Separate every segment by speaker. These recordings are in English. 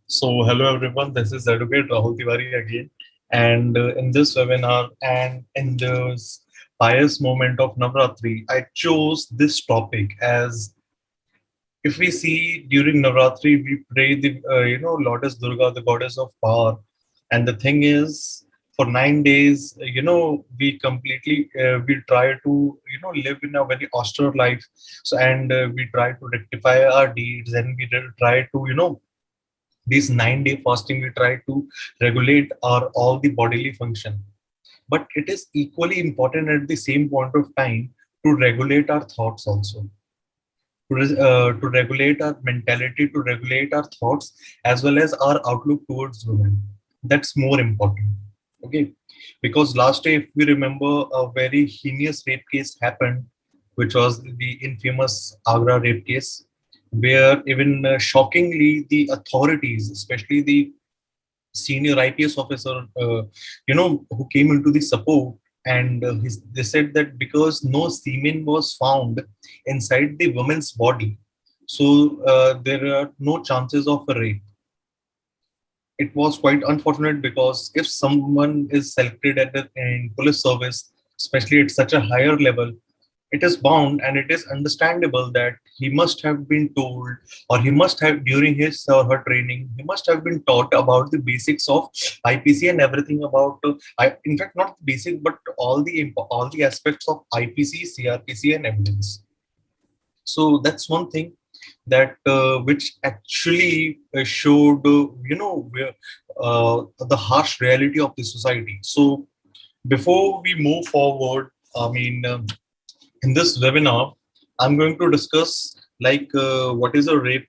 Speaker 1: Hello everyone, this is Advocate Rahul Tiwari again. And in this webinar and in this pious moment of Navratri, I chose this topic as if we see during Navratri, we pray the, Lotus Durga, the goddess of power. And the thing is, for 9 days, we completely, we try to, live in a very austere life. And we try to rectify our deeds and we try to, this 9 day fasting, we try to regulate our all the bodily function. But it is equally important at the same point of time to regulate our thoughts also, to regulate our mentality, to regulate our thoughts as well as our outlook towards women. That's more important. Okay, because last day, if we remember, a very heinous rape case happened, which was the infamous Agra rape case, where even shockingly the authorities, especially the senior IPS officer, who came into the support, and they said that because no semen was found inside the woman's body, so there are no chances of a rape. It was quite unfortunate because if someone is selected in police service, especially at such a higher level, it is bound and it is understandable that he must have been told, or he must have during his or her training, he must have been taught about the basics of IPC and everything about in fact not basic but all the aspects of IPC, CRPC and evidence. So that's one thing that which actually showed the harsh reality of the society. So before we move forward, I mean, in this webinar, I'm going to discuss like what is a rape,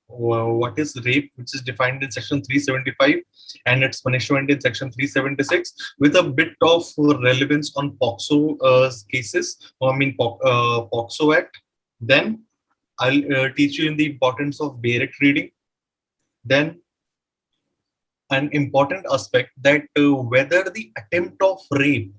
Speaker 1: what is rape, which is defined in section 375 and its punishment in section 376, with a bit of relevance on POXO cases, POXO Act. Then I'll teach you in the importance of direct reading. Then an important aspect that whether the attempt of rape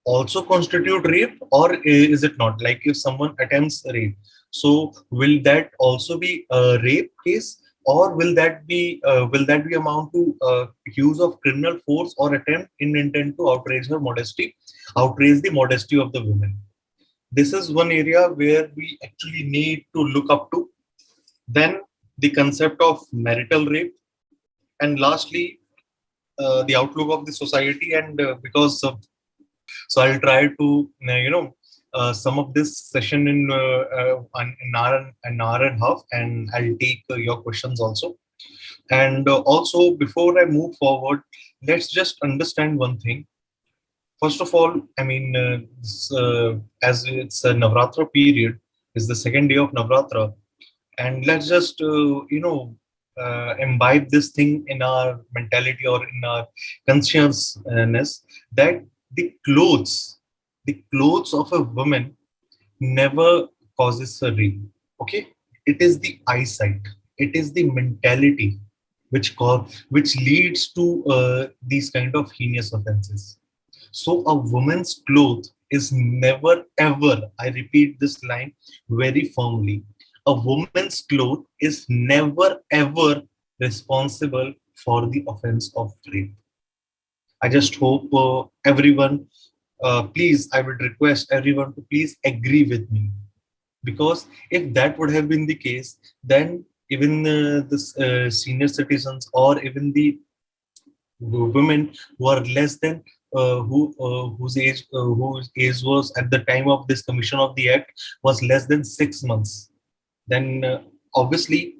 Speaker 1: also constitute rape or is it not, like if someone attempts rape, so will that also be a rape case, or will that be amount to use of criminal force or attempt in intent to outrage her modesty, outrage the modesty of the woman. This is one area where we actually need to look up to. Then the concept of marital rape, and lastly the outlook of the society. And because so I'll try to sum up this session in an hour and a half, and I'll take your questions also. And also, before I move forward, let's just understand one thing. First of all, I mean, as it's a Navratra period, is the second day of Navratra, and let's just imbibe this thing in our mentality or in our consciousness that the clothes of a woman never causes a rape. Okay, it is the eyesight, it is the mentality which leads to these kind of heinous offenses. So a woman's clothes is never ever, I repeat this line very firmly, a woman's cloth is never ever responsible for the offense of rape. I just hope everyone, please, I would request everyone to please agree with me. Because if that would have been the case, then even the senior citizens or even the women who are less than whose age was at the time of this commission of the act was less than 6 months, then obviously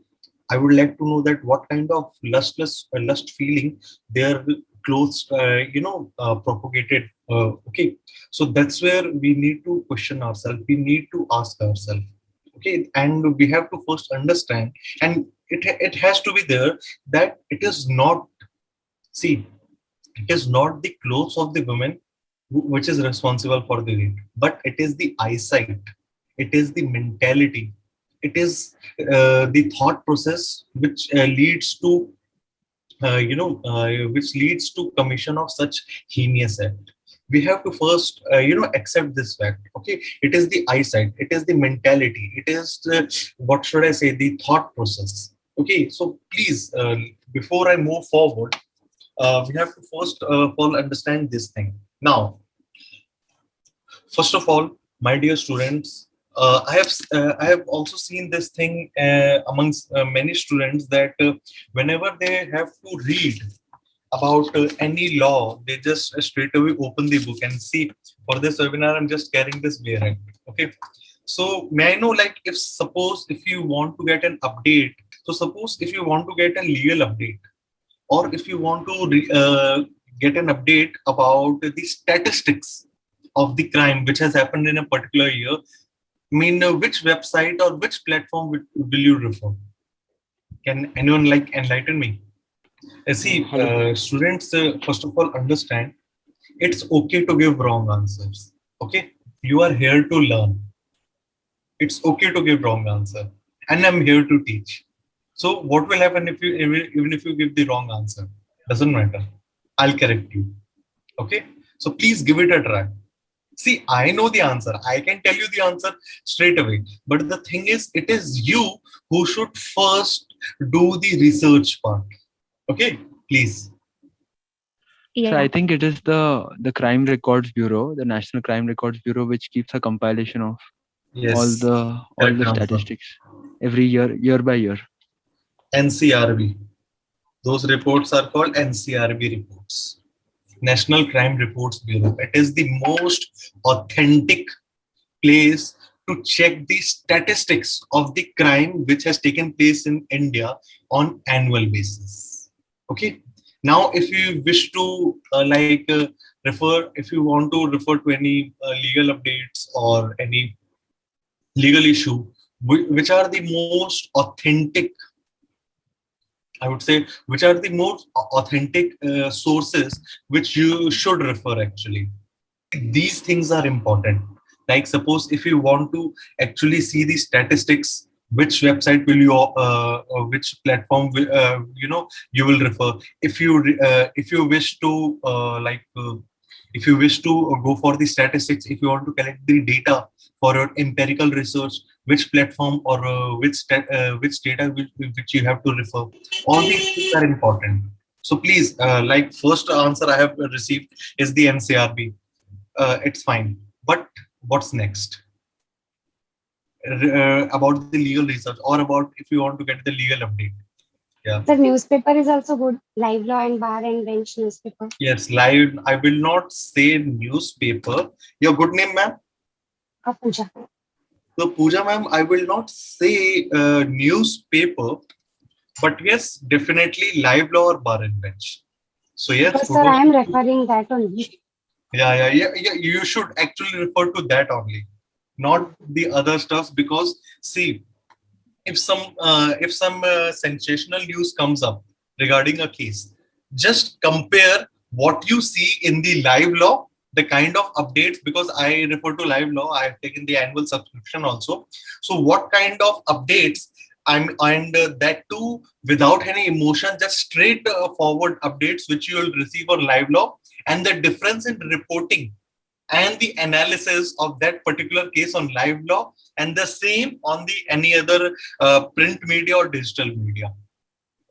Speaker 1: I would like to know that what kind of lust feeling their clothes propagated. Okay, so that's where we need to question ourselves, we need to ask ourselves. Okay, and we have to first understand, and it has to be there that it is not, see, it is not the clothes of the woman which is responsible for the rape, but it is the eyesight, it is the mentality, it is the thought process which leads to which leads to commission of such heinous act. We have to first accept this fact. Okay, it is the eyesight, it is the mentality, it is the, what should I say, the thought process. Okay, so please, before I move forward, we have to first of all understand this thing. Now, first of all, my dear students, I have also seen this thing amongst many students that whenever they have to read about any law, they just straight away open the book and see. For this webinar, I'm just carrying this way. Okay. So may I know, like, if suppose if you want to get an update, so suppose if you want to get a legal update, or if you want to get an update about the statistics of the crime which has happened in a particular year, I mean, which website or which platform will you refer? Can anyone like enlighten me? See,
Speaker 2: Hello.
Speaker 1: students, first of all, understand it's okay to give wrong answers. Okay, you are here to learn. It's okay to give wrong answer, and I'm here to teach. So, what will happen if you even if you give the wrong answer? Doesn't matter. I'll correct you. Okay, so please give it a try. See, I know the answer. I can tell you the answer straight away. But the thing is, it is you who should first do the research part. Okay, please.
Speaker 2: So
Speaker 3: Yeah.
Speaker 2: I think it is the Crime Records Bureau, the National Crime Records Bureau, which keeps a compilation of
Speaker 1: Yes,
Speaker 2: all
Speaker 1: correct
Speaker 2: the
Speaker 1: answer.
Speaker 2: statistics every year, year by year.
Speaker 1: NCRB. Those reports are called NCRB reports. National Crime Reports Bureau. It is the most authentic place to check the statistics of the crime which has taken place in India on annual basis. Okay. Now, if you wish to if you want to refer to any legal updates or any legal issue, which are the most authentic, I would say, which are the most authentic sources which you should refer actually. These things are important. Like suppose if you want to actually see the statistics, which website will you or which platform will, you will refer. If you wish to if you wish to go for the statistics, if you want to collect the data for your empirical research, which platform or which data which you have to refer. All these things are important. So please, like first answer I have received is the NCRB. It's fine. But what's next? About the legal research or about if you want to get the legal update. Yeah.
Speaker 3: The newspaper is also good. Live Law and Bar and Bench newspaper.
Speaker 1: Yes, live. I will not say newspaper. Your good name, ma'am?
Speaker 3: Pooja.
Speaker 1: So, Pooja, ma'am, I will not say newspaper, but yes, definitely live law or bar and bench. So, yes,
Speaker 3: Because sir,
Speaker 1: kudos
Speaker 3: I am
Speaker 1: to you.
Speaker 3: referring that only.
Speaker 1: Yeah. You should actually refer to that only, not the other stuff. Because see, if some sensational news comes up regarding a case, just compare what you see in the live law, the kind of updates, because I refer to live law, I've taken the annual subscription also. So what kind of updates, and that too without any emotion, just straight forward updates which you will receive on live law, and the difference in reporting and the analysis of that particular case on live law, and the same on the any other print media or digital media.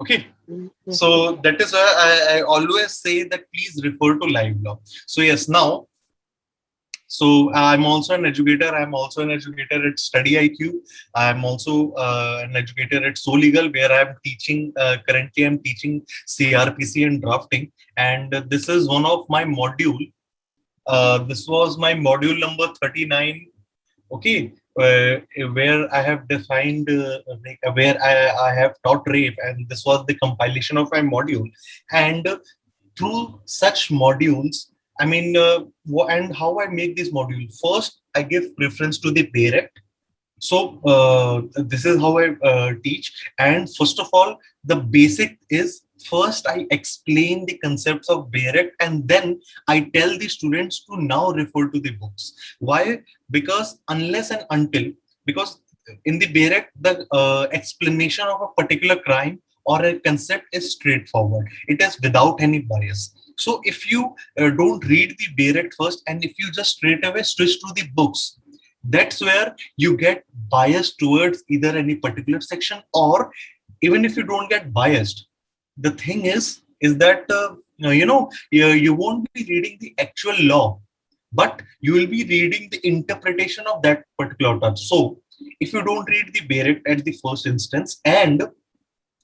Speaker 1: Okay,
Speaker 3: Yes, sir.
Speaker 1: so that is why I always say that please refer to live law. So yes, now, so I'm also an educator. I'm also an educator at Study IQ. I'm also an educator at So Legal, where I'm teaching. Currently, I'm teaching CRPC and drafting, and this is one of my module. This was my module number 39. Okay, where I have defined, where I have taught rape, and this was the compilation of my module. And through such modules, I mean, and how I make this module. First, I give preference to the parent. So this is how I teach. And first of all, the basic is first I explain the concepts of Berect, and then I tell the students to now refer to the books. Why? Because unless and until, because in the Berect, the explanation of a particular crime or a concept is straightforward. It is without any bias. So if you don't read the Berect first, and if you just straight away switch to the books, that's where you get bias towards either any particular section, or even if you don't get biased, the thing is that you won't be reading the actual law, but you will be reading the interpretation of that particular term. So if you don't read the Barrett at the first instance and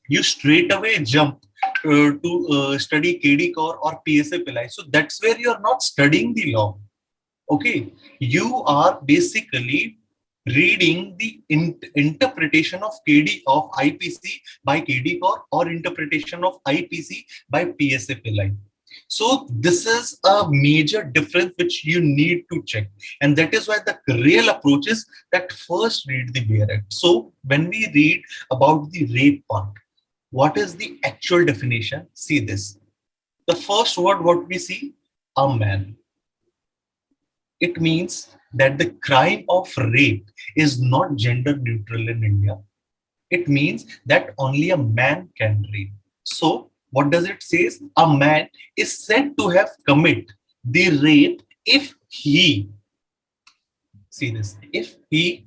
Speaker 1: you straight away jump to study KD Core or PSA PLI, so that's where you're not studying the law. Okay, you are basically reading the interpretation of KD of IPC by KD Core or interpretation of IPC by PSA PLI. So this is a major difference which you need to check, and that is why the real approach is that first read the Bare Act. So when we read about the rape part, what is the actual definition? See this. The first word what we see, a man. It means that the crime of rape is not gender neutral in India. It means that only a man can rape. So what does it say? A man is said to have commit the rape if he, see this, if he,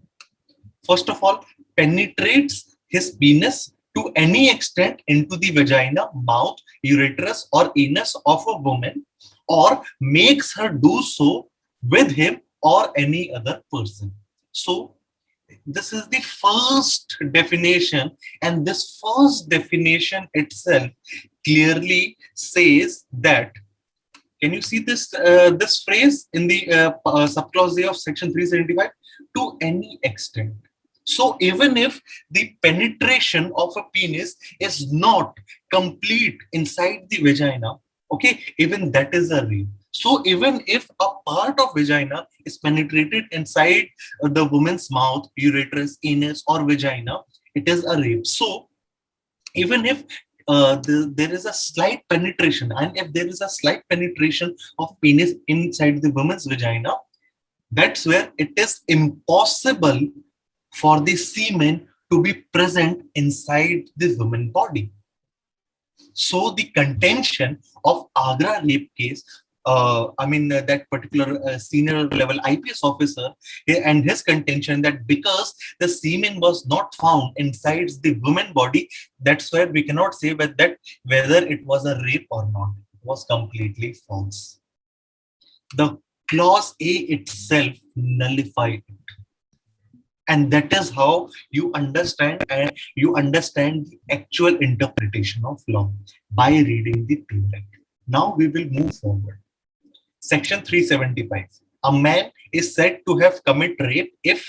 Speaker 1: first of all, penetrates his penis to any extent into the vagina, mouth, uterus, or anus of a woman, or makes her do so with him or any other person. So this is the first definition, and this first definition itself clearly says that, can you see this this phrase in the subclause A of section 375? To any extent. So even if the penetration of a penis is not complete inside the vagina, okay, even that is a rape. So even if a part of vagina is penetrated inside the woman's mouth, uterus, anus, or vagina, it is a rape. So even if there is a slight penetration, and if there is a slight penetration of penis inside the woman's vagina, that's where it is impossible for the semen to be present inside the woman's body. So the contention of Agra rape case, that particular senior level IPS officer, and his contention that because the semen was not found inside the woman body, that's where we cannot say that whether it was a rape or not. It was completely false. The clause A itself nullified it. And that is how you understand the actual interpretation of law, by reading the PLEA. Now we will move forward. Section 375. A man is said to have committed rape if,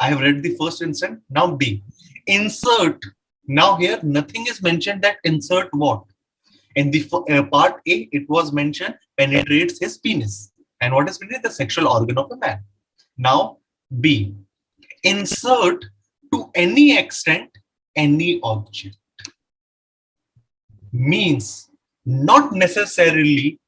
Speaker 1: I have read the first instance. Now B. Insert. Now here nothing is mentioned that insert what. In the part A, it was mentioned penetrates his penis. And what is penis? The sexual organ of a man. Now B. Insert to any extent any object. Means not necessarily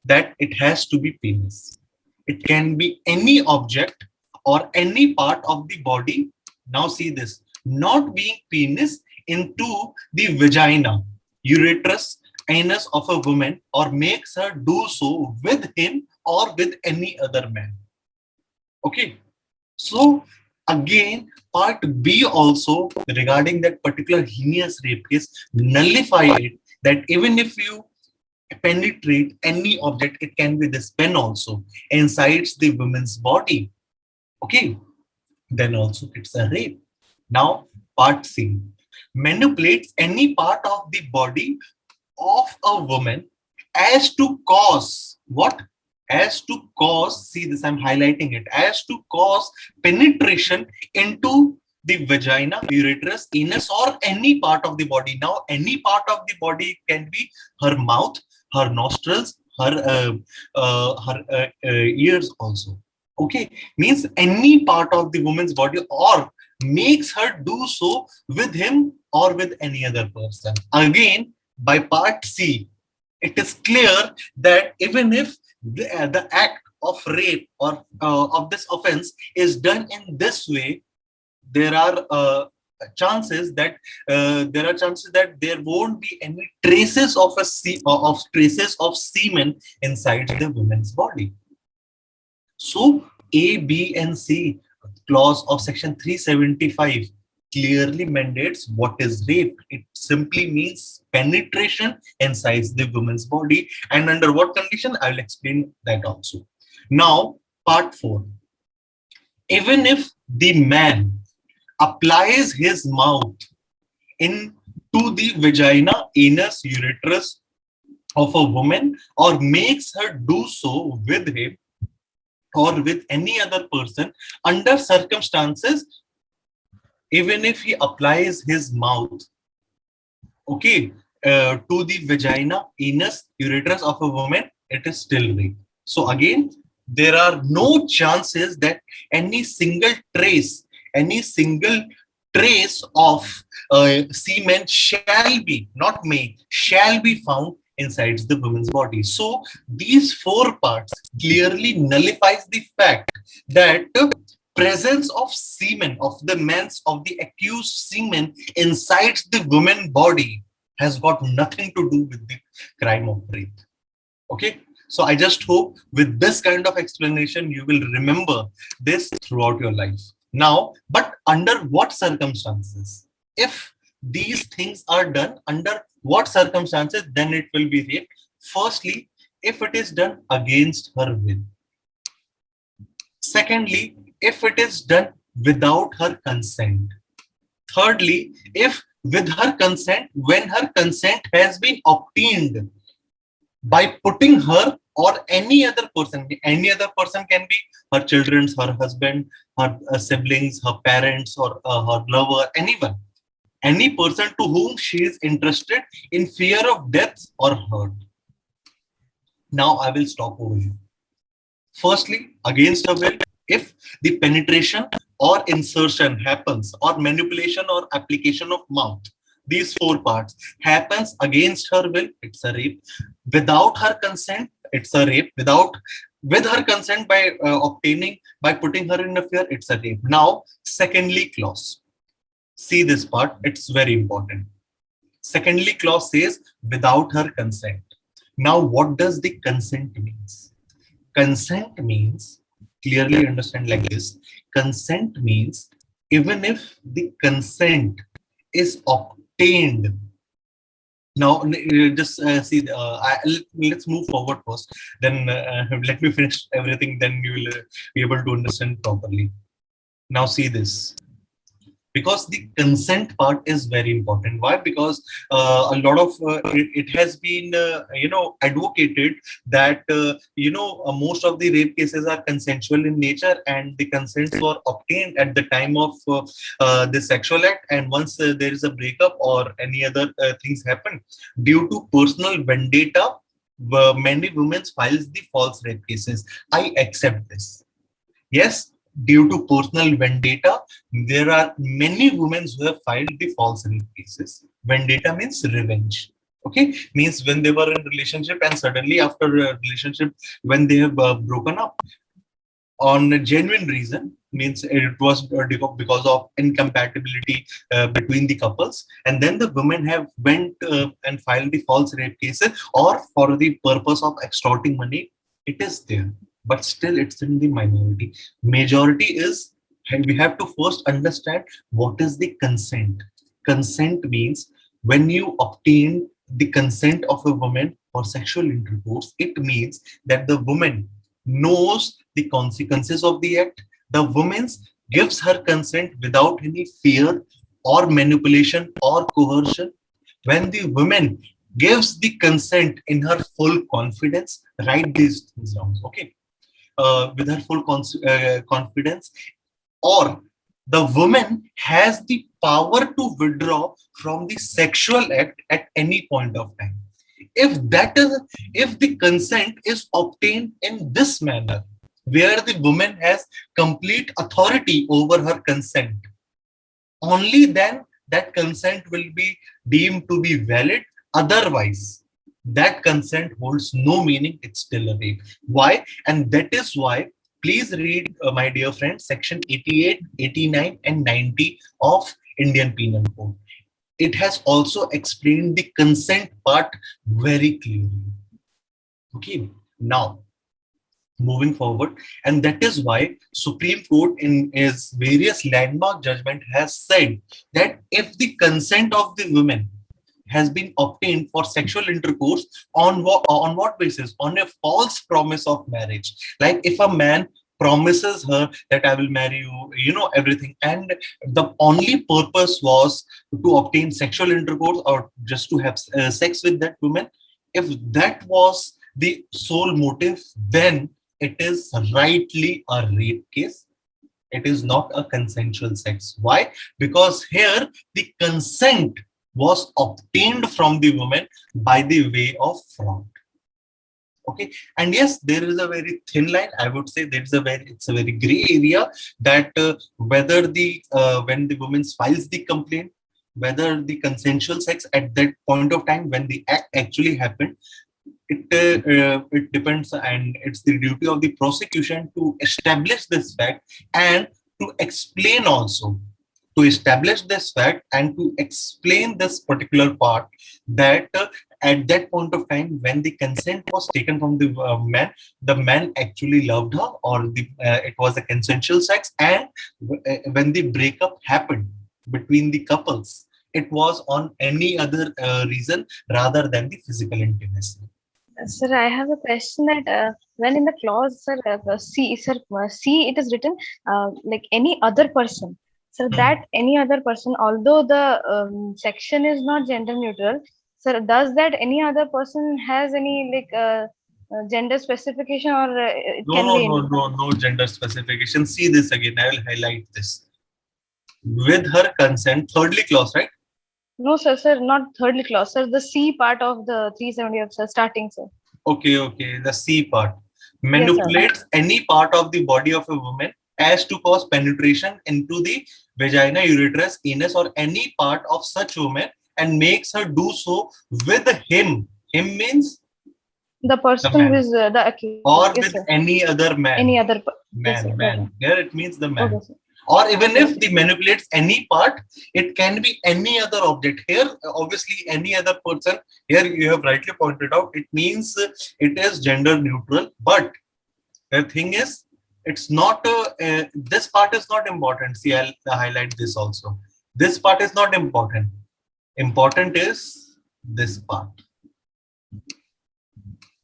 Speaker 1: that it has to be penis. It can be any object or any part of the body. Now see this, not being penis into the vagina, uterus, anus of a woman, or makes her do so with him or with any other man. Okay, so again, part B also regarding that particular heinous rape case nullified it, that even if you penetrate any object, it can be this pen also, inside the woman's body, okay, then also it's a rape. Now part C, manipulates any part of the body of a woman as to cause what? As to cause, see this, I'm highlighting it, as to cause penetration into the vagina, uterus, anus, or any part of the body. Now, any part of the body can be her mouth, her nostrils, her ears also. Okay, means any part of the woman's body, or makes her do so with him or with any other person. Again, by part C, it is clear that even if the act of rape or of this offense is done in this way, there are chances that there won't be any traces of traces of semen inside the woman's body. So A, B, and C clause of section 375 clearly mandates what is rape. It simply means penetration inside the woman's body. And under what condition? I'll explain that also. Now, part 4. Even if the man applies his mouth into the vagina, anus, uterus of a woman, or makes her do so with him or with any other person under circumstances, even if he applies his mouth, okay, to the vagina, anus, uterus of a woman, it is still rape. So again, there are no chances that any single trace, any single trace of semen shall be, not may, shall be found inside the woman's body. So these 4 parts clearly nullifies the fact that presence of semen, of the man's, of the accused semen inside the woman body has got nothing to do with the crime of rape. Okay, so I just hope with this kind of explanation you will remember this throughout your life. Now, but under what circumstances? If these things are done, under what circumstances then it will be rape? Firstly, if it is done against her will. Secondly, if it is done without her consent. Thirdly, if with her consent, when her consent has been obtained by putting her or any other person can be her children, her husband, her siblings, her parents, or her lover, anyone, any person to whom she is interested in fear of death or hurt. Now I will stop over here. Firstly, against her will, if the penetration or insertion happens, or manipulation or application of mouth, these 4 parts happens against her will, it's a rape. Without her consent, it's a rape. With her consent, by obtaining, by putting her in a fear, it's a rape. Now, secondly clause. See this part, it's very important. Secondly clause says without her consent. Now, what does the consent means? Consent means, clearly understand like this, consent means even if the consent is obtained. Now, just see, let's move forward first, then let me finish everything, then you will be able to understand properly. Now, see this. Because the consent part is very important. Why? Because a lot of it has been advocated that most of the rape cases are consensual in nature, and the consents were obtained at the time of the sexual act, and once there is a breakup or any other things happen, due to personal vendetta, many women files the false rape cases. I accept this. Yes, due to personal vendetta, there are many women who have filed the false rape cases. Vendetta means revenge. Okay, means when they were in relationship and suddenly after a relationship, when they have broken up on a genuine reason, means it was because of incompatibility between the couples, and then the women have went and filed the false rape cases, or for the purpose of extorting money, it is there, but still it's in the minority. Majority is, and we have to first understand what is the consent. Consent means when you obtain the consent of a woman for sexual intercourse, it means that the woman knows the consequences of the act. The woman gives her consent without any fear or manipulation or coercion. When the woman gives the consent in her full confidence, write these things down, okay? With her full confidence, or the woman has the power to withdraw from the sexual act at any point of time. If that is, if the consent is obtained in this manner, where the woman has complete authority over her consent, only then that consent will be deemed to be valid. Otherwise, that consent holds no meaning. It's still a rape. Why? And that is why, please read, my dear friends, section 88, 89, and 90 of Indian Penal Code. It has also explained the consent part very clearly. Okay. Now, moving forward. And that is why Supreme Court in its various landmark judgment has said that if the consent of the women has been obtained for sexual intercourse on what basis? On a false promise of marriage. Like if a man promises her that I will marry you, everything, and the only purpose was to obtain sexual intercourse or just to have sex with that woman. If that was the sole motive, then it is rightly a rape case. It is not a consensual sex. Why? Because here the consent was obtained from the woman by the way of fraud. Okay, and yes, there is a very thin line. I would say it's a very gray area that whether the when the woman files the complaint, whether the consensual sex at that point of time when the act actually happened, it depends, and it's the duty of the prosecution to establish this fact and to explain also, to establish this fact and to explain this particular part that at that point of time when the consent was taken from the man actually loved her, or it was a consensual sex, and when the breakup happened between the couples, it was on any other reason rather than the physical intimacy.
Speaker 4: Sir, I have a question that when in the clause, sir, C, it is written like any other person. So that any other person, although the section is not gender neutral, sir, does that any other person has any gender specification, or it can be
Speaker 1: No gender specification. See this again. I will highlight this. With her consent, thirdly clause, right?
Speaker 4: No, sir, not thirdly clause, sir. The C part of the 370 of sir, starting, sir.
Speaker 1: Okay. The C part manipulates any part of the body of a woman as to cause penetration into the vagina, uterus, anus, or any part of such woman, and makes her do so with him. Him means
Speaker 4: the person who is the accused,
Speaker 1: or with any other man.
Speaker 4: Any other
Speaker 1: man.
Speaker 4: Okay.
Speaker 1: Here it means the man.
Speaker 4: Okay,
Speaker 1: or even if the manipulates any part, it can be any other object. Here, obviously, any other person. Here you have rightly pointed out, it means it is gender neutral. But the thing is, it's not. This part is not important. See, I'll highlight this also. This part is not important. Important is this part.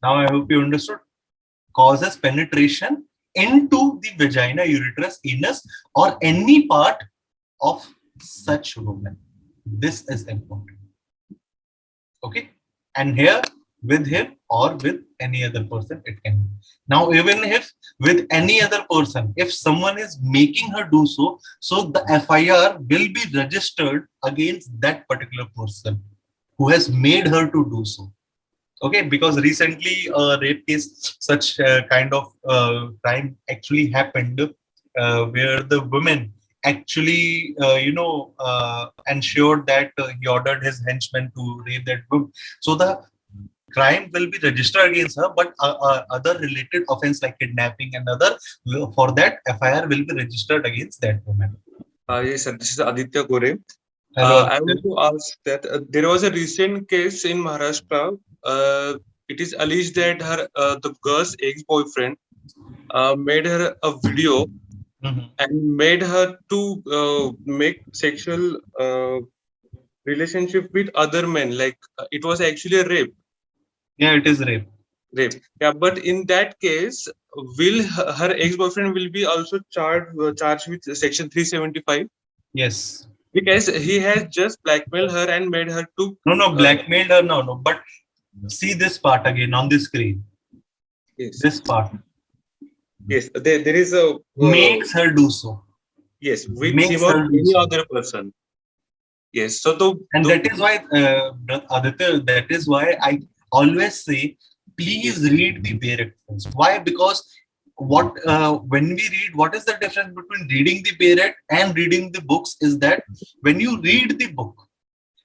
Speaker 1: Now I hope you understood. Causes penetration into the vagina, uterus, anus, or any part of such woman. This is important. Okay, and here with him or with any other person, it can be. Now, even if with any other person, if someone is making her do so, so the FIR will be registered against that particular person who has made her to do so. Okay, because recently a rape case, such kind of crime actually happened, where the woman actually, ensured that he ordered his henchmen to rape that woman. So the crime will be registered against her, but other related offense like kidnapping and other, for that FIR will be registered against that woman.
Speaker 5: Yes, sir. This is Aditya Gore.
Speaker 1: Hello.
Speaker 5: I want to ask that there was a recent case in Maharashtra. It is alleged that the girl's ex-boyfriend made her a video and made her to make sexual relationship with other men. Like it was actually a rape.
Speaker 1: Yeah, it is rape.
Speaker 5: Yeah, but in that case, will her ex-boyfriend will be also charged with Section 375?
Speaker 1: Yes.
Speaker 5: Because he has just blackmailed her and made her to...
Speaker 1: No, blackmailed her, no. But see this part again on the screen.
Speaker 5: Yes.
Speaker 1: This part.
Speaker 5: Yes, there is a...
Speaker 1: makes her do so.
Speaker 5: Yes, with him or any other person. Yes, so
Speaker 1: that is why, Aditya, that is why I always say, please read the bare first. Why? Because when we read, what is the difference between reading the bare and reading the books is that when you read the book,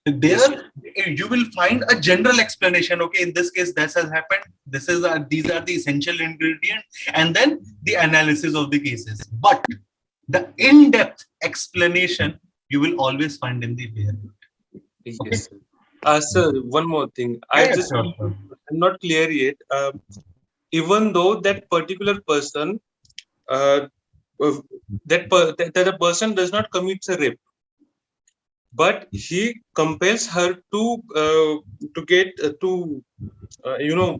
Speaker 1: there you will find a general explanation. Okay, in this case, this has happened. These are the essential ingredients, and then the analysis of the cases. But the in-depth explanation you will always find in the bare. Okay.
Speaker 5: Yes. Sir, one more thing. I'm not clear yet. even though that particular person, uh, that the person does not commit a rape, but he compels her to get you know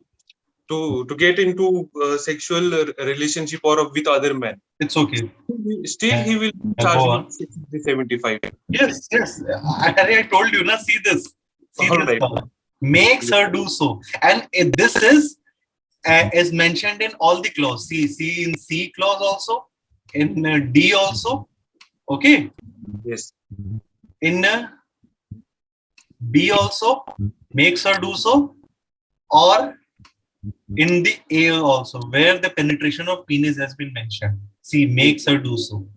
Speaker 5: to get into sexual relationship or with other men.
Speaker 1: It's okay.
Speaker 5: Still, he will
Speaker 1: Go
Speaker 5: charge
Speaker 1: on.
Speaker 5: with 75.
Speaker 1: Yes, yes. I told you, na. See this. See
Speaker 5: All
Speaker 1: this
Speaker 5: right.
Speaker 1: part. Makes her do so, and this is mentioned in all the clause. See in C clause also, in D also. Okay.
Speaker 5: Yes.
Speaker 1: In B also, makes her do so, or in the A also, where the penetration of penis has been mentioned. See, makes her do so.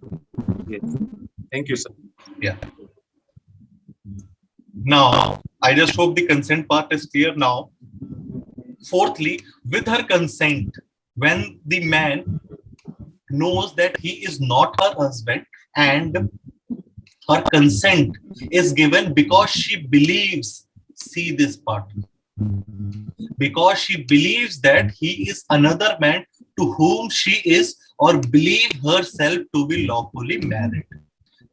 Speaker 5: Yes. Thank you, sir.
Speaker 1: Yeah. Now, I just hope the consent part is clear now. Fourthly, with her consent, when the man knows that he is not her husband and her consent is given because she believes, see this part, because she believes that he is another man to whom she is or believe herself to be lawfully married.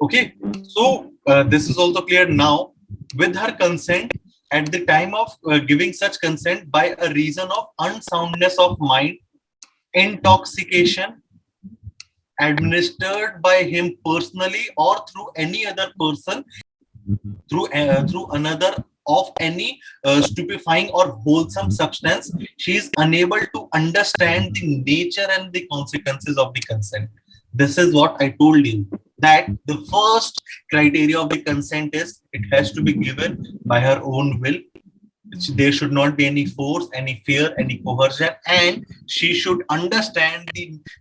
Speaker 1: Okay, so this is also clear now. With her consent, at the time of giving such consent by a reason of unsoundness of mind, intoxication, administered by him personally or through any other person, through another of any stupefying or wholesome substance, she is unable to understand the nature and the consequences of the consent. This is what I told you, that the first criteria of the consent is it has to be given by her own will. There should not be any force, any fear, any coercion, and she should understand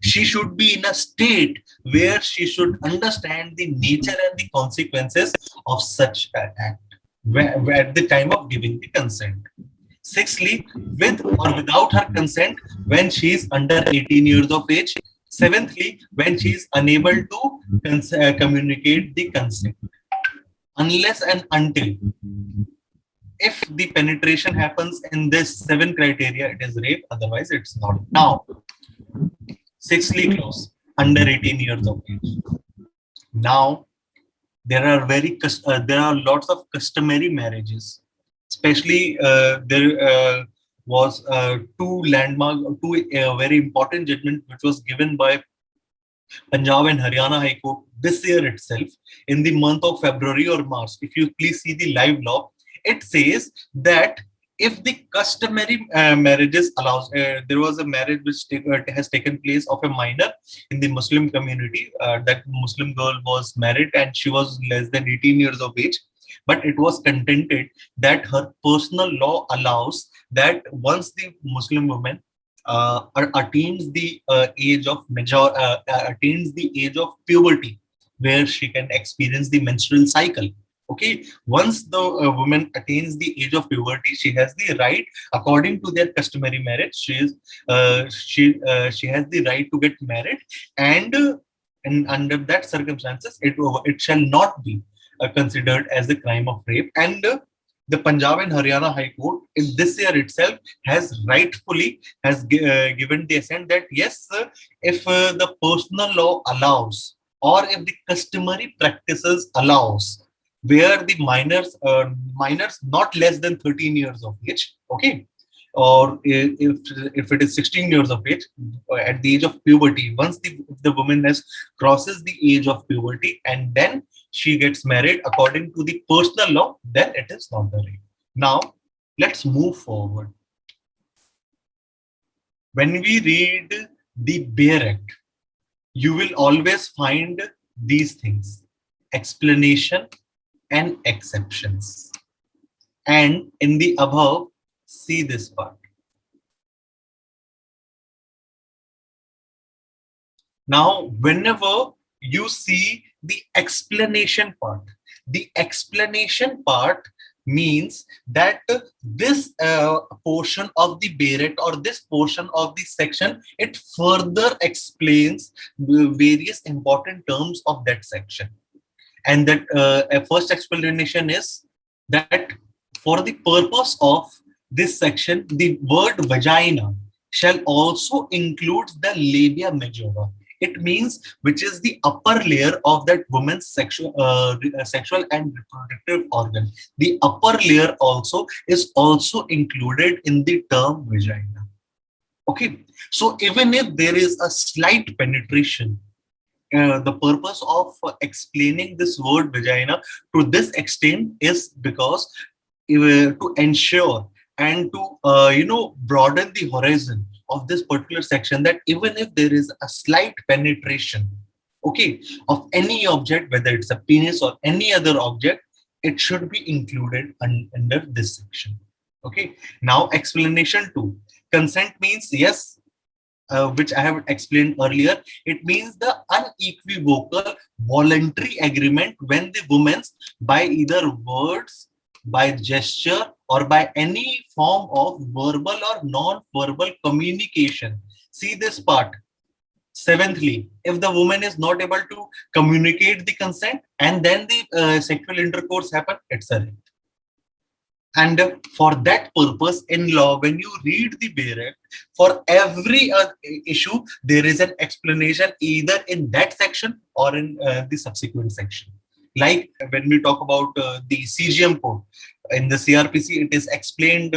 Speaker 1: she should be in a state where she should understand the nature and the consequences of such an act at the time of giving the consent. Sixthly, with or without her consent, when she is under 18 years of age. Seventhly, when she is unable to communicate the consent. Unless and until, if the penetration happens in this 7 criteria, it is rape, otherwise it's not. Now, sixthly clause, under 18 years of age. Now, there are lots of customary marriages, especially there was two very important judgment which was given by Punjab and Haryana High Court this year itself in the month of February or March. If you please see the live law, it says that if the customary marriages allows, there was a marriage which has taken place of a minor in the Muslim community. That Muslim girl was married and she was less than 18 years of age. But it was contended that her personal law allows that once the Muslim woman attains the attains the age of puberty, where she can experience the menstrual cycle. Okay, once the woman attains the age of puberty, she has the right, according to their customary marriage, she has the right to get married, and under that circumstances, it shall not be considered as a crime of rape. And the Punjab and Haryana High Court in this year itself has rightfully given the assent that yes, if the personal law allows, or if the customary practices allows, where the minors not less than 13 years of age, okay, or if it is 16 years of age, at the age of puberty, once if the woman has crosses the age of puberty and then she gets married according to the personal law, then it is not the rape. Now, let's move forward. When we read the Bare Act, you will always find these things: explanation and exceptions. And in the above, see this part. Now, whenever you see the explanation part means that this portion of the Bare Act or this portion of the section, it further explains the various important terms of that section. And that a first explanation is that for the purpose of this section, the word vagina shall also include the labia majora. It means which is the upper layer of that woman's sexual and reproductive organ. The upper layer also is also included in the term vagina. Okay, so even if there is a slight penetration, the purpose of explaining this word vagina to this extent is because to ensure and to broaden the horizon of this particular section, that even if there is a slight penetration, okay, of any object, whether it's a penis or any other object, it should be included under this section. Okay, now explanation 2. Consent means, yes, which I have explained earlier, it means the unequivocal voluntary agreement when the women, by either words, by gesture, or by any form of verbal or non-verbal communication. See this part. Seventhly, if the woman is not able to communicate the consent and then the sexual intercourse happen, it's a rape. And for that purpose, in law, when you read the Bail Act, for every issue, there is an explanation either in that section or in the subsequent section. Like when we talk about the CGM code, in the CRPC, it is explained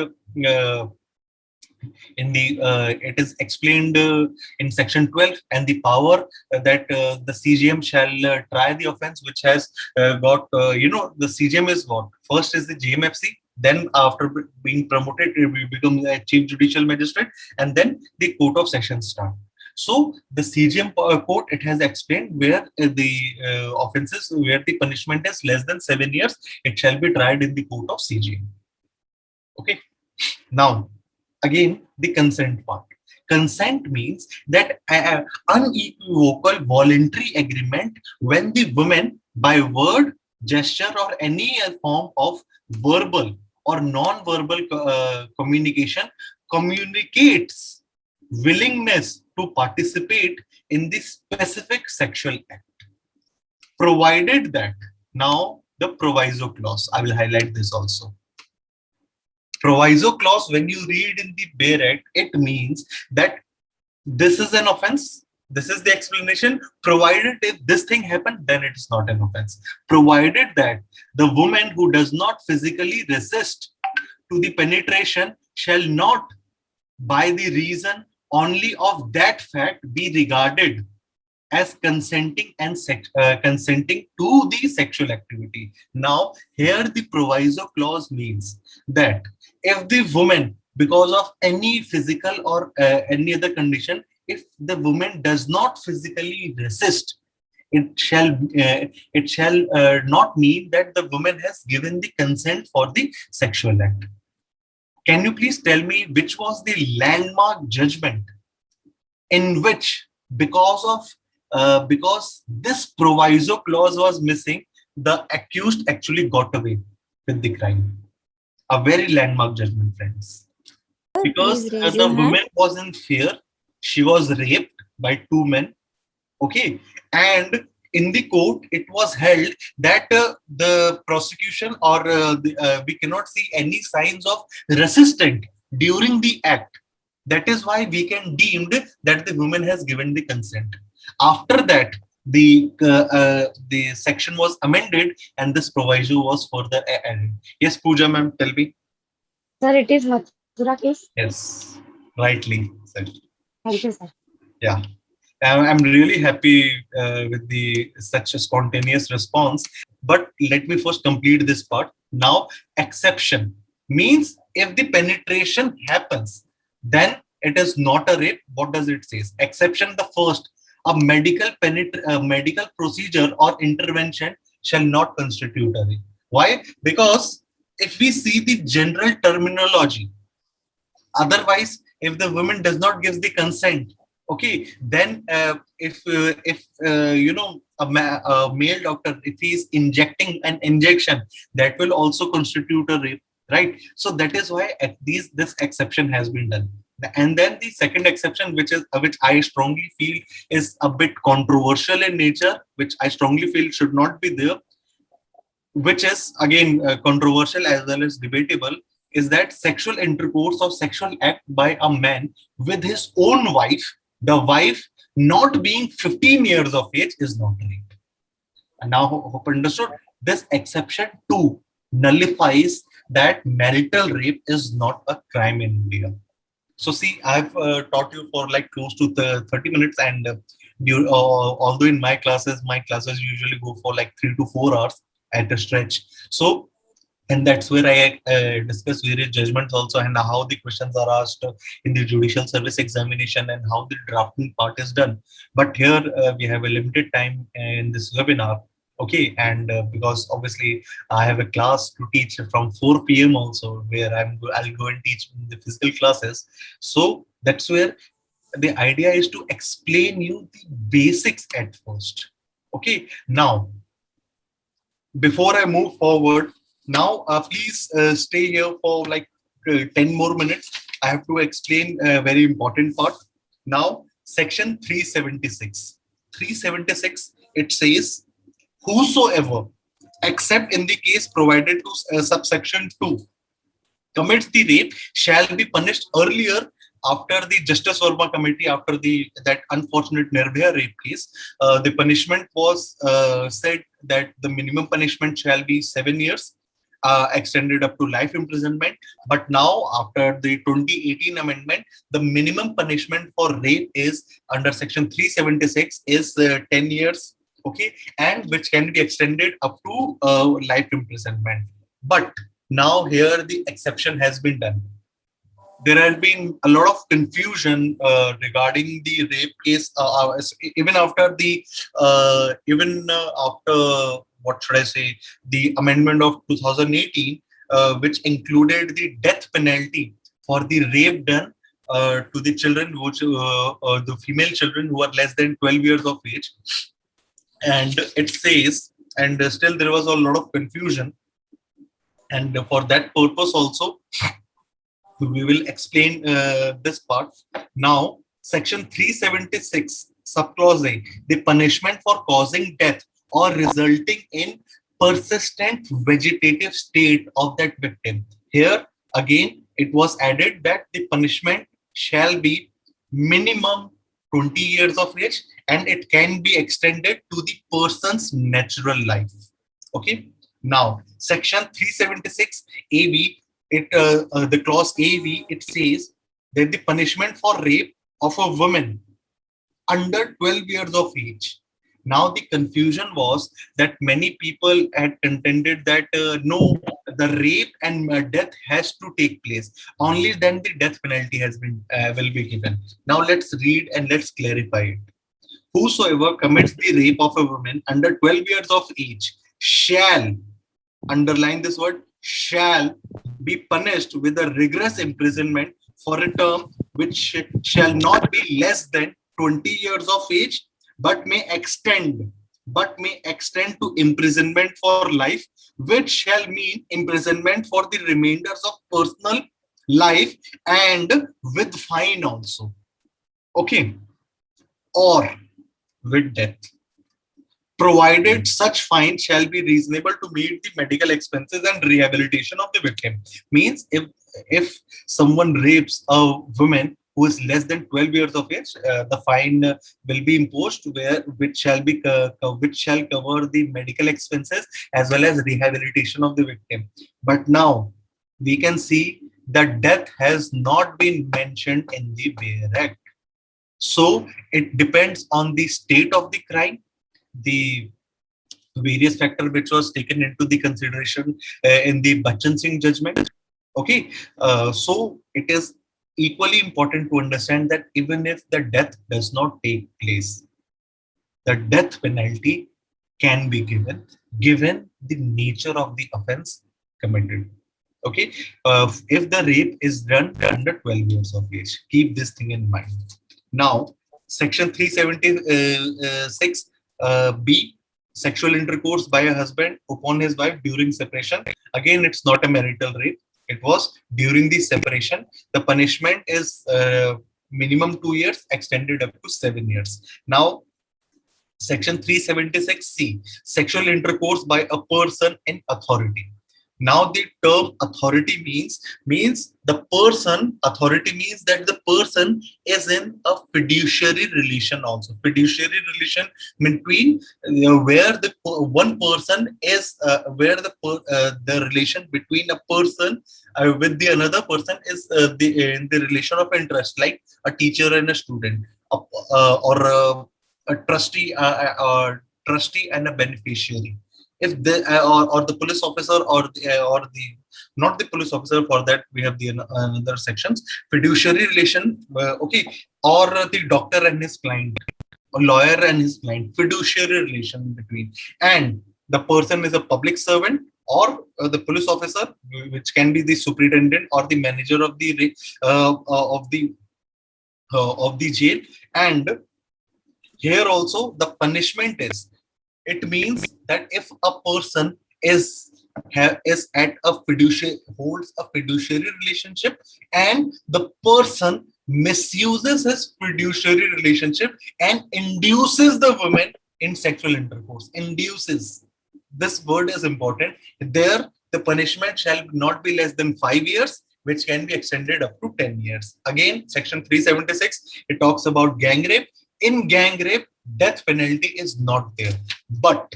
Speaker 1: in section 12, and the power that the CGM shall try the offense which has got the CGM is what first is the GMFC, then after being promoted we become a chief judicial magistrate, and then the court of sessions start. So the CGM court, it has explained where the offenses where the punishment is less than 7 years, it shall be tried in the court of CGM. Okay, now again, the consent part. Consent means that unequivocal voluntary agreement when the woman, by word, gesture, or any form of verbal or non-verbal communication, communicates willingness to participate in the specific sexual act. Provided that, now the proviso clause, I will highlight this also. Proviso clause, when you read in the Bail Act, it means that this is an offense. This is the explanation. Provided if this thing happened, then it is not an offense. Provided that the woman who does not physically resist to the penetration shall not, by the reason only of that fact, be regarded as consenting and consenting to the sexual activity. Now, here the proviso clause means that if the woman, because of any physical or any other condition, if the woman does not physically resist, it shall not mean that the woman has given the consent for the sexual act. Can you please tell me which was the landmark judgment in which, because this proviso clause was missing, the accused actually got away with the crime? A very landmark judgment, friends. Because the woman was in fear, she was raped by two men. Okay, and in the court, it was held that the prosecution or we cannot see any signs of resistance during the act. That is why we can deem that the woman has given the consent. After that, the section was amended and this proviso was further added. Yes, Pooja ma'am, tell me.
Speaker 3: Sir, it is Mathura case.
Speaker 1: Yes, rightly said.
Speaker 3: Thank you, sir.
Speaker 1: Yeah. I'm really happy with such a spontaneous response. But let me first complete this part. Now, exception means if the penetration happens, then it is not a rape. What does it say? Exception, the first, a medical procedure or intervention shall not constitute a rape. Why? Because if we see the general terminology, otherwise, if the woman does not give the consent, okay, then if a male doctor, if he is injecting an injection, that will also constitute a rape, right? So that is why this exception has been done. And then the second exception, which I strongly feel is a bit controversial in nature, which I strongly feel should not be there, which is again controversial as well as debatable, is that sexual intercourse or sexual act by a man with his own wife, the wife not being 15 years of age, is not rape. And now, hope understood, this exception too nullifies that marital rape is not a crime in India. So see, I've taught you for like close to 30 minutes, and although in my classes usually go for like 3 to 4 hours at a stretch. So, and that's where I discuss various judgments also, and how the questions are asked in the judicial service examination, and how the drafting part is done. But here we have a limited time in this webinar. Okay, and because obviously I have a class to teach from 4 p.m. also, where I'll go and teach the physical classes. So that's where the idea is to explain you the basics at first. Okay, now before I move forward, now please stay here for like 10 more minutes. I have to explain a very important part. Now, section 376. 376, it says, whosoever, except in the case provided to subsection 2, commits the rape shall be punished earlier. After the Justice Verma Committee, after that unfortunate Nirbhaya rape case, the punishment was said that the minimum punishment shall be 7 years, extended up to life imprisonment. But now, after the 2018 amendment, the minimum punishment for rape is under section 376 is 10 years, okay, and which can be extended up to life imprisonment. But now here the exception has been done. There has been a lot of confusion regarding the rape case, even after what should I say, the amendment of 2018, which included the death penalty for the rape done to the children, the female children who are less than 12 years of age. And it says, and still there was a lot of confusion, and for that purpose also, we will explain this part. Now, section 376, subclause A, the punishment for causing death or resulting in persistent vegetative state of that victim. Here, again, it was added that the punishment shall be minimum 20 years of age, and it can be extended to the person's natural life. Okay. Now, section 376 AB, the clause AB, it says that the punishment for rape of a woman under 12 years of age. Now, the confusion was that many people had contended that no, the rape and death has to take place. Only then the death penalty will be given. Now, let's read and let's clarify it. Whosoever commits the rape of a woman under 12 years of age shall, underline this word, shall be punished with a rigorous imprisonment for a term which shall not be less than 20 years of age, but may extend to imprisonment for life, which shall mean imprisonment for the remainders of personal life and with fine also. Okay, or with death, provided such fine shall be reasonable to meet the medical expenses and rehabilitation of the victim. Means if someone rapes a woman who is less than 12 years of age, the fine will be imposed, which shall cover the medical expenses as well as rehabilitation of the victim. But now we can see that death has not been mentioned in the Bail Act. So it depends on the state of the crime, the various factor which was taken into the consideration in the Bachchan Singh judgment. Okay, so it is equally important to understand that even if the death does not take place, the death penalty can be given the nature of the offense committed. Okay, if the rape is done under 12 years of age, keep this thing in mind. Now, section 376 B, sexual intercourse by a husband upon his wife during separation. Again, it's not a marital rape. It was during the separation. The punishment is minimum 2 years, extended up to 7 years. Now, section 376C, sexual intercourse by a person in authority. Now the term authority means the person. Authority means that the person is in a fiduciary relation also. Fiduciary relation between where the one person is the relation between a person with the another person is the relation of interest, like a teacher and a student, or a trustee trustee and a beneficiary. If the or the police officer or the not the police officer, for that we have the another sections, fiduciary relation, okay, or the doctor and his client, a lawyer and his client, fiduciary relation between. And the person is a public servant, or the police officer, which can be the superintendent or the manager of the of the jail. And here also the punishment is, it means that if a person is at a fiduciary, holds a fiduciary relationship, and the person misuses his fiduciary relationship and induces the woman in sexual intercourse. Induces, this word is important. There the punishment shall not be less than 5 years, which can be extended up to 10 years. Again, section 376, it talks about gang rape. In gang rape, death penalty is not there. But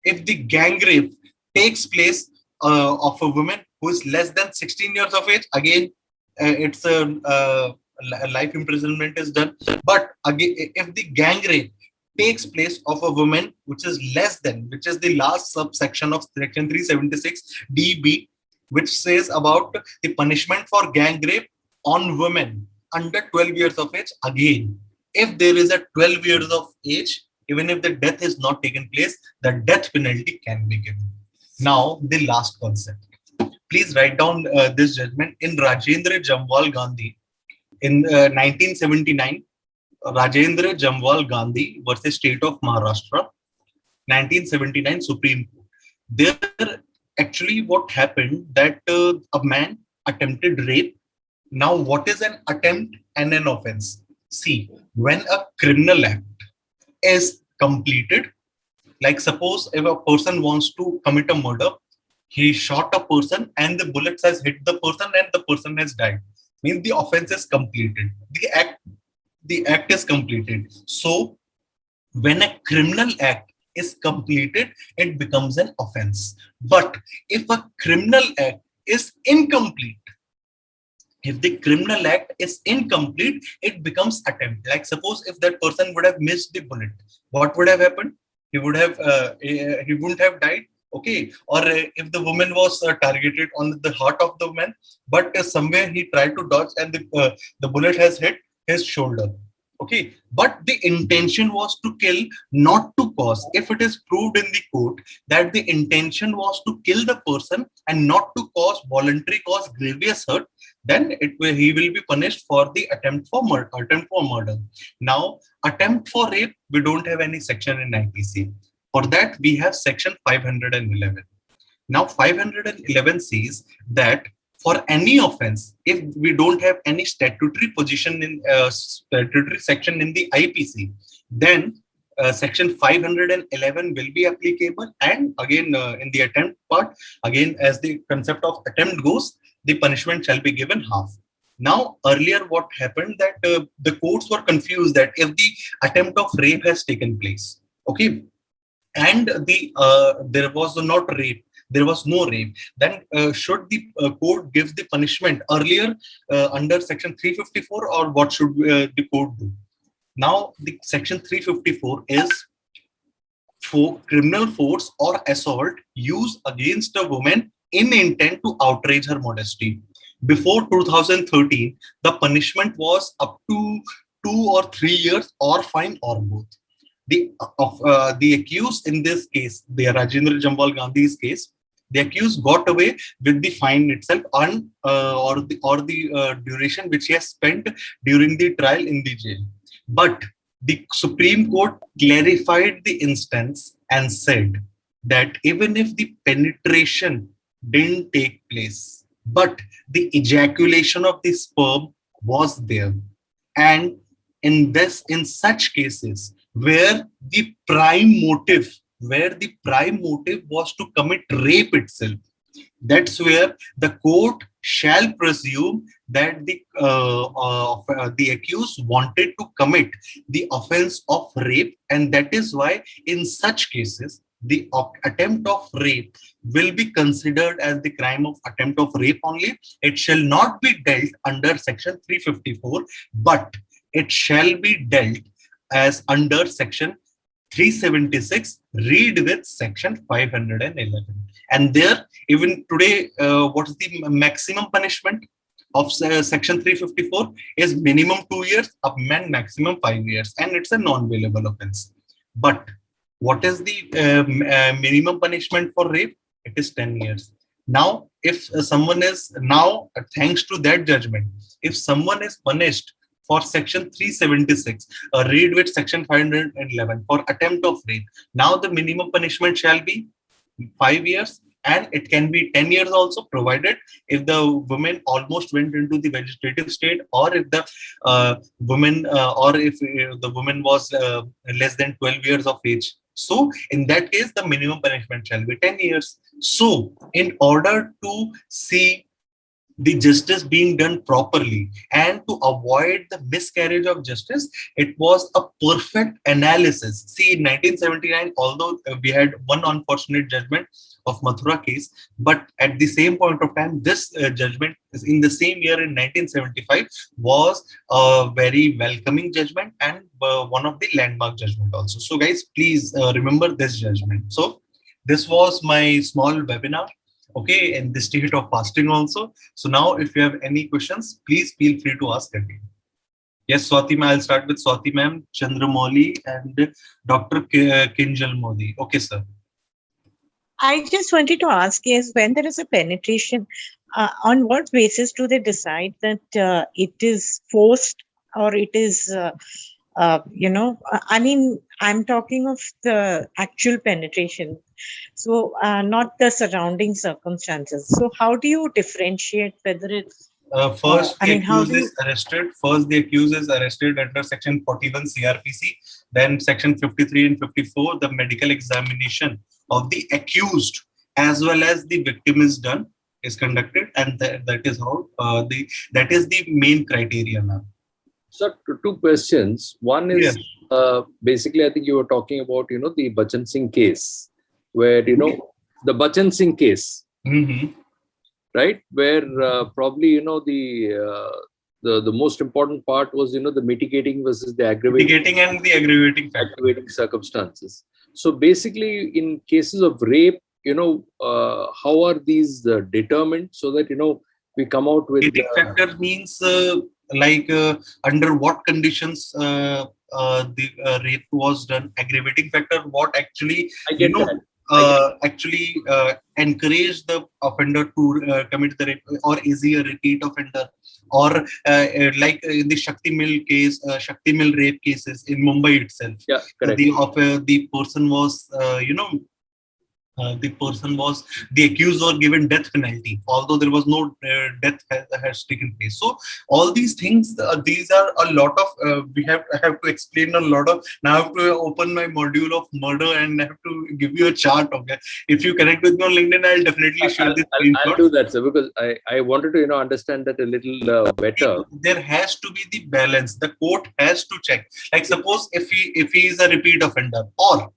Speaker 1: if the gang rape takes place of a woman who is less than 16 years of age, again, it's a life imprisonment is done. But again, if the gang rape takes place of a woman which is less than, which is the last subsection of section 376 DB, which says about the punishment for gang rape on women under 12 years of age. Again, if there is a 12 years of age, even if the death is not taken place, the death penalty can be given. Now, the last concept. Please write down this judgment in Rajendra Jamwal Gandhi in 1979. Rajendra Jamwal Gandhi versus State of Maharashtra, 1979 Supreme Court. There, actually, what happened that a man attempted rape. Now, what is an attempt and an offense? See, when a criminal act is completed, like suppose if a person wants to commit a murder, he shot a person and the bullets has hit the person and the person has died. Means the offense is completed. The act is completed. So when a criminal act is completed, it becomes an offense. But if a criminal act is incomplete, if the criminal act is incomplete, it becomes attempt. Like suppose if that person would have missed the bullet, what would have happened? He wouldn't have died. Okay. Or if the woman was targeted on the heart of the man, but somewhere he tried to dodge and the bullet has hit his shoulder. Okay, but the intention was to kill, not to cause. If it is proved in the court that the intention was to kill the person and not to voluntary cause grievous hurt, then he will be punished for the attempt for murder. Now, attempt for rape, we don't have any section in IPC. For that, we have section 511. Now, 511 says that for any offense, if we don't have any statutory position in statutory section in the IPC, then section 511 will be applicable. And again, in the attempt part, again, as the concept of attempt goes, the punishment shall be given half. Now, earlier what happened that the courts were confused that if the attempt of rape has taken place, okay, and there was not rape, there was no rape, then should the court give the punishment earlier under section 354, or what should the court do? Now, the section 354 is for criminal force or assault used against a woman in intent to outrage her modesty. Before 2013, the punishment was up to 2 or 3 years or fine or both. The accused in this case, the Rajendra Jamwal Gandhi's case, the accused got away with the fine itself or the duration which he has spent during the trial in the jail. But the Supreme Court clarified the instance and said that even if the penetration didn't take place, but the ejaculation of the sperm was there, and in such cases where the prime motive was to commit rape itself, That's where the court shall presume that the accused wanted to commit the offense of rape, and that is why in such cases the attempt of rape will be considered as the crime of attempt of rape only. It shall not be dealt under section 354, but it shall be dealt as under section 376, read with section 511. And there, even today, what is the maximum punishment of section 354 is minimum 2 years, up and maximum 5 years, and it's a non-bailable offense. But what is the minimum punishment for rape? It is 10 years. Now, if someone is now, thanks to that judgment, if someone is punished for section 376, read with section 511 for attempt of rape, now the minimum punishment shall be 5 years, and it can be 10 years also, provided if the woman almost went into the vegetative state, or if the the woman was less than 12 years of age. So in that case, the minimum punishment shall be 10 years. So in order to see the justice being done properly and to avoid the miscarriage of justice, it was a perfect analysis. See, in 1979, although we had one unfortunate judgment of Mathura case, but at the same point of time, this judgment is in the same year in 1975 was a very welcoming judgment, and one of the landmark judgment also. So guys, please remember this judgment. So this was my small webinar, okay, in the state of fasting also. So now if you have any questions, please feel free to ask again. Yes, Swati ma'am, I'll start with Swati ma'am, Chandramouli, and Dr. Kinjal Modi. Okay, sir.
Speaker 6: I just wanted to ask is, when there is a penetration, on what basis do they decide that it is forced or it is, I mean, I'm talking of the actual penetration. So not the surrounding circumstances. So how do you differentiate whether it's
Speaker 1: First, the accused is arrested. First, the accused is arrested under section 41 CRPC. Then section 53 and 54, the medical examination of the accused as well as the victim is done, is conducted, and that is how that is the main criteria now.
Speaker 7: So two questions. One is basically, I think you were talking about the Bachan Singh case, where the Bachan Singh case.
Speaker 1: Mm-hmm.
Speaker 7: Right, where probably the most important part was the mitigating versus the aggravating
Speaker 1: and the aggravating
Speaker 7: circumstances. So basically, in cases of rape, how are these determined so that we come out with
Speaker 1: mitigating factor means under what conditions the rape was done. Aggravating factor, what actually actually encourage the offender to commit the rape, or is he a repeat offender, or like in the Shakti Mill case, Shakti Mill rape cases in Mumbai itself.
Speaker 7: Yeah, correct.
Speaker 1: The person was the accused was given death penalty, although there was no death has taken place. So all these things, these are a lot of we have to explain a lot of. Now I have to open my module of murder and I have to give you a chart. Okay, if you connect with me on LinkedIn, I'll definitely share this screenshot.
Speaker 7: I'll do that, sir, because I wanted to understand that a little better.
Speaker 1: There has to be the balance. The court has to check. Like suppose if he is a repeat offender, or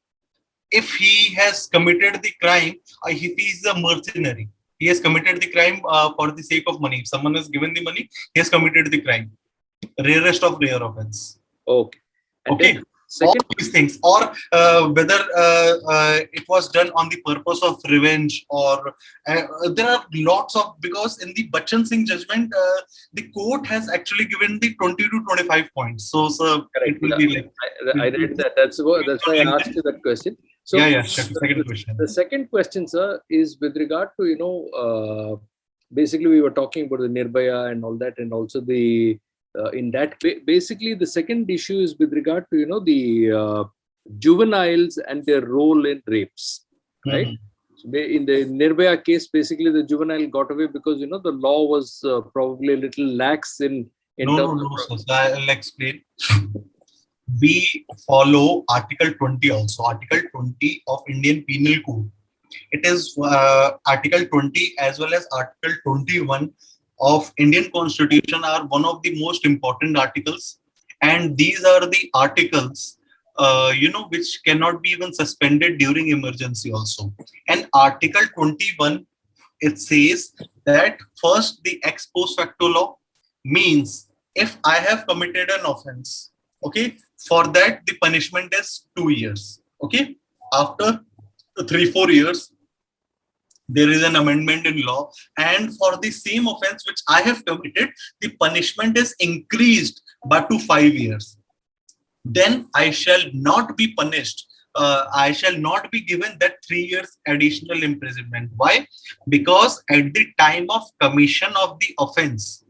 Speaker 1: if he has committed the crime, if he is a mercenary, he has committed the crime for the sake of money. If someone has given the money, he has committed the crime. Rarest of rare offense.
Speaker 7: Okay. And
Speaker 1: okay. All these things, or whether it was done on the purpose of revenge, or there are lots of, because in the Bachan Singh judgment, the court has actually given the 20 to 25 points. So it will be like
Speaker 7: I read that. That's why I asked you that question. So
Speaker 1: second question.
Speaker 7: The second question, sir, is with regard to basically we were talking about the Nirbhaya and all that, and also the in that basically the second issue is with regard to the juveniles and their role in rapes, right? So in the Nirbhaya case, basically the juvenile got away because the law was probably a little lax in
Speaker 1: no, sir. So I'll explain. We follow Article 20 also, Article 20 of Indian Penal Code. It is Article 20 as well as Article 21 of Indian Constitution are one of the most important articles, and these are the articles which cannot be even suspended during emergency also. And Article 21, it says that first, the ex post facto law means if I have committed an offense, okay, for that the punishment is 2 years. Okay, after 3-4 years, there is an amendment in law, and for the same offense which I have committed, the punishment is increased by to 5 years. Then I shall not be punished. I shall not be given that 3 years additional imprisonment. Why? Because at the time of commission of the offense,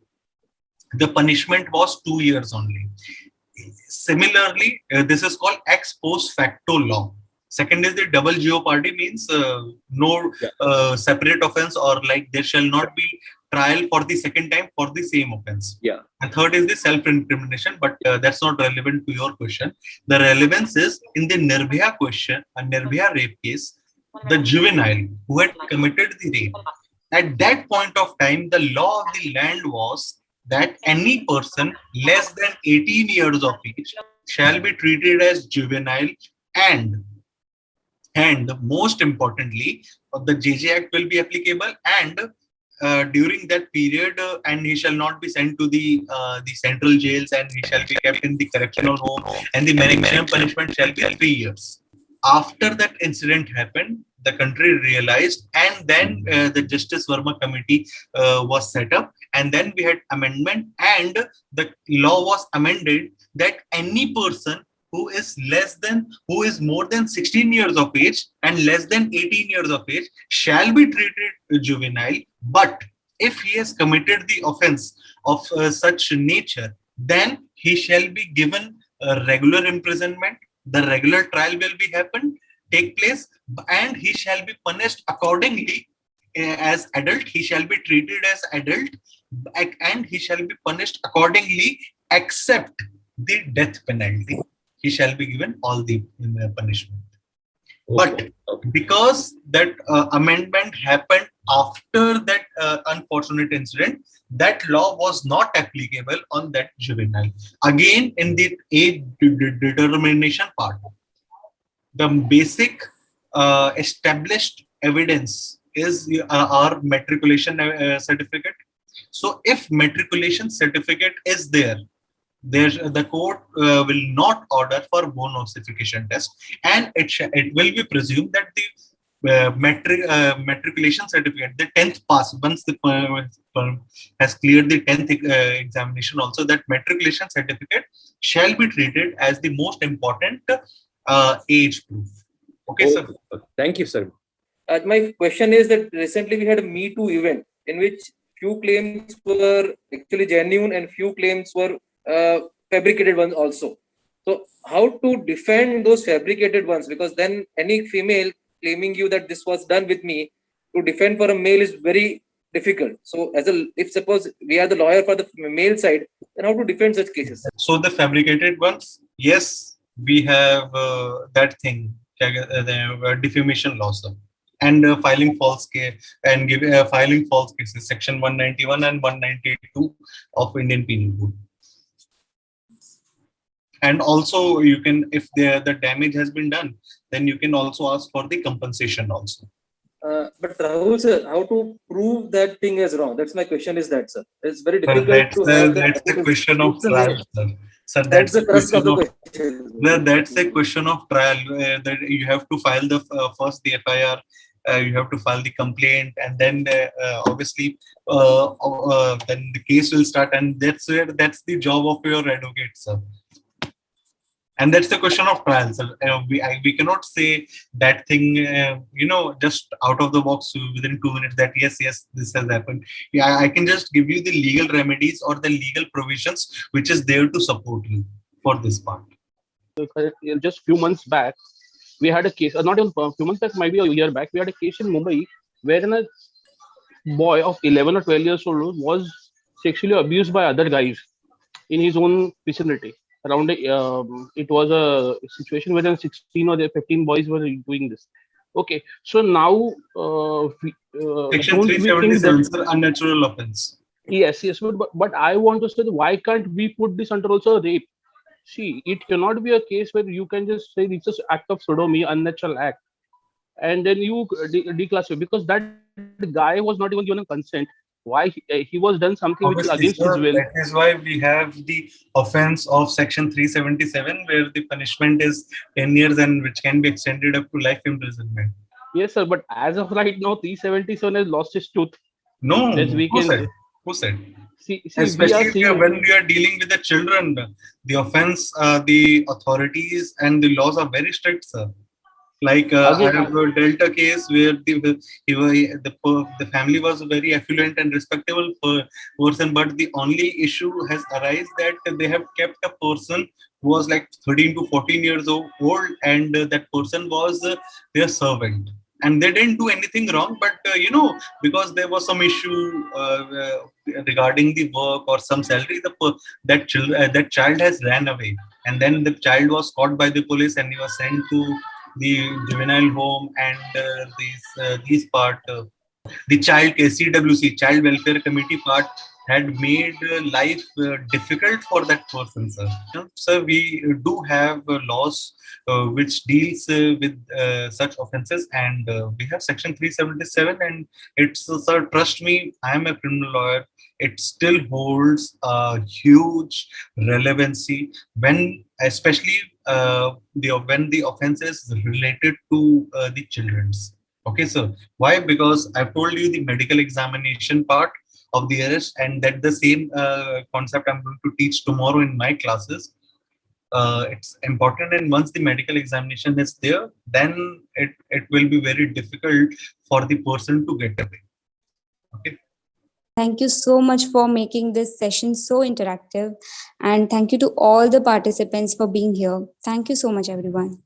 Speaker 1: the punishment was 2 years only. Similarly, this is called ex post facto law. Second is the double jeopardy, means no separate offense, or like there shall not be trial for the second time for the same offense.
Speaker 7: Yeah.
Speaker 1: And third is the self-incrimination, but that's not relevant to your question. The relevance is in the Nirbhaya question, a Nirbhaya rape case, the juvenile who had committed the rape. At that point of time, the law of the land was that any person less than 18 years of age shall be treated as juvenile, and most importantly, the JJ Act will be applicable, and during that period, and he shall not be sent to the central jails, and he shall be kept in the correctional home, and the maximum punishment shall be 3 years. After that incident happened, the country realized, and then the Justice Verma Committee was set up, and then we had amendment, and the law was amended that any person who is more than 16 years of age and less than 18 years of age shall be treated juvenile. But if he has committed the offense of such nature, then he shall be given regular imprisonment. The regular trial will be take place, and he shall be punished accordingly. As adult, he shall be treated as adult, and he shall be punished accordingly, except the death penalty. He shall be given all the punishment. But because that amendment happened after that unfortunate incident, that law was not applicable on that juvenile. Again, in the age determination part, the basic established evidence is our matriculation certificate. So if matriculation certificate is there, the court will not order for bone ossification test, and it will be presumed that the matriculation certificate, the 10th pass, once the has cleared the 10th examination also, that matriculation certificate shall be treated as the most important age proof. Okay, sir.
Speaker 7: Thank you, sir. My question is that recently we had a Me Too event in which few claims were actually genuine and few claims were fabricated ones also. So how to defend those fabricated ones? Because then any female claiming you that this was done with me, to defend for a male is very difficult. So if suppose we are the lawyer for the male side, then how to defend such cases?
Speaker 1: So the fabricated ones, yes, we have that thing, the defamation law, sir. And filing false case and filing false cases, section 191 and 192 of Indian Penal Code. And also you can, if the damage has been done, then you can also ask for the compensation also.
Speaker 7: But Rahul sir, how to prove that thing is wrong? That's my question. Is that, sir? It's very difficult
Speaker 1: that's the question of trial, sir. Sir, that's the question of question. That's a question of trial. That you have to file the first the FIR. You have to file the complaint, and then obviously then the case will start, and that's the job of your advocate, sir. And that's the question of trial, sir. We cannot say that thing, just out of the box within 2 minutes that yes, this has happened. Yeah, I can just give you the legal remedies or the legal provisions which is there to support you for this part.
Speaker 8: Just few months back, we had a case, not even a few months back, maybe a year back, we had a case in Mumbai wherein a boy of 11 or 12 years old was sexually abused by other guys in his own vicinity. Around it was a situation where 16 or 15 boys were doing this. Okay, so now
Speaker 1: Section
Speaker 8: don't we think that
Speaker 1: 377, sir, unnatural offense.
Speaker 8: yes, yes, but I want to say that why can't we put this under also rape? See, it cannot be a case where you can just say it's just act of sodomy, unnatural act, and then you declassify, because that guy was not even given a consent. Why he was done something which is against
Speaker 1: Obviously,
Speaker 8: his will?
Speaker 1: sir, that is why we have the offense of Section 377, where the punishment is 10 years and which can be extended up to life imprisonment.
Speaker 8: Yes, sir. But as of right now, 377 has lost its tooth.
Speaker 1: No,
Speaker 8: That we
Speaker 1: who
Speaker 8: can
Speaker 1: said? Who said?
Speaker 8: see. We are
Speaker 1: Especially
Speaker 8: seeing.
Speaker 1: when we are dealing with the children, the offense, the authorities and the laws are very strict, sir. Like I
Speaker 8: Again,
Speaker 1: have dealt a case where the family was a very affluent and respectable person, but the only issue has arisen that they have kept a person who was like 13 to 14 years old, and that person was their servant. And they didn't do anything wrong, but because there was some issue regarding the work or some salary, that child has ran away, and then the child was caught by the police and he was sent to the juvenile home, and these part the child KCWC Child Welfare Committee part had made life difficult for that person, sir. So we do have laws which deals with such offences, and we have Section 377, and it's sir, trust me, I am a criminal lawyer. It still holds a huge relevancy when, especially when the offence is related to the children's. Okay, sir. Why? Because I've told you the medical examination part of the arrest, and that the same concept I'm going to teach tomorrow in my classes. It's important, and once the medical examination is there, then it will be very difficult for the person to get away. Okay.
Speaker 9: Thank you so much for making this session so interactive. And thank you to all the participants for being here. Thank you so much, everyone.